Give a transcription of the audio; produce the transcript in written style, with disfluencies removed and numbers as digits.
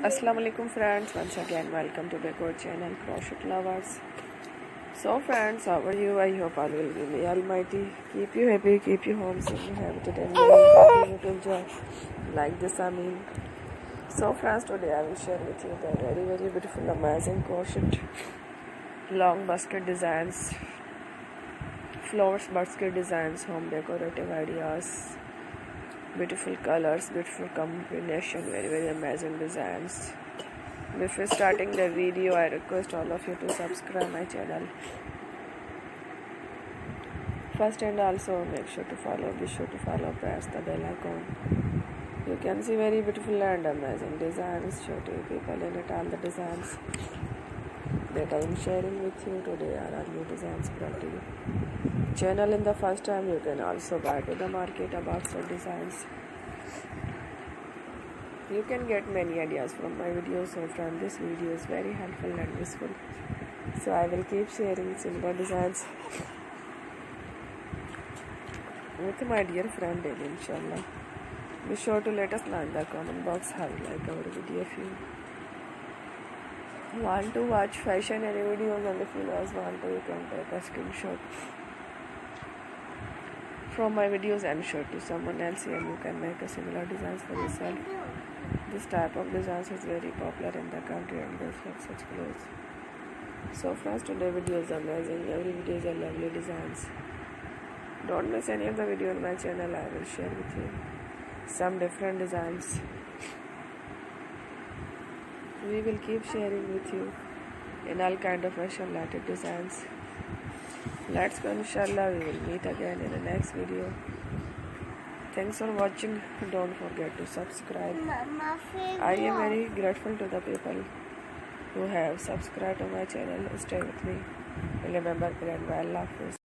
Assalamu alaikum friends, once again welcome to the Crochet channel Crochet Lovers. So friends, how are you? I hope all will be may Almighty keep you happy, keep you home, keep you happy and continue to enjoy like this So friends, today I will share with you the very beautiful amazing crochet long basket designs, flowers basket designs, home decorative ideas, beautiful colors, beautiful combination, very amazing designs. Before starting the video, I request all of you to subscribe my channel first, and also be sure to follow, press the bell icon. You can see very beautiful and amazing designs, show to people in it. All the designs that I am sharing with you today are all new designs brought to you channel in the first time. You can also buy to the market a box of designs. You can get many ideas from my videos, so from this video is very helpful and useful. So I will keep sharing similar designs with my dear friend daily, inshallah. Be sure to let us know in the comment box how you like our video. If you want to watch fashion any videos, and if you guys want to, you can take a screenshot from my videos and show to someone else, and you can make a similar designs for yourself. This type of designs is very popular in the country and girls love such clothes. So friends, today's video is amazing. Every video is a lovely designs. Don't miss any of the video on my channel. I will share with you some different designs. We will keep sharing with you in all kind of fashion related designs. Let's go, inshallah. We will meet again in the next video. Thanks for watching. Don't forget to subscribe. I am very grateful to the people who have subscribed to my channel. Stay with me. Remember, Allah Hafiz.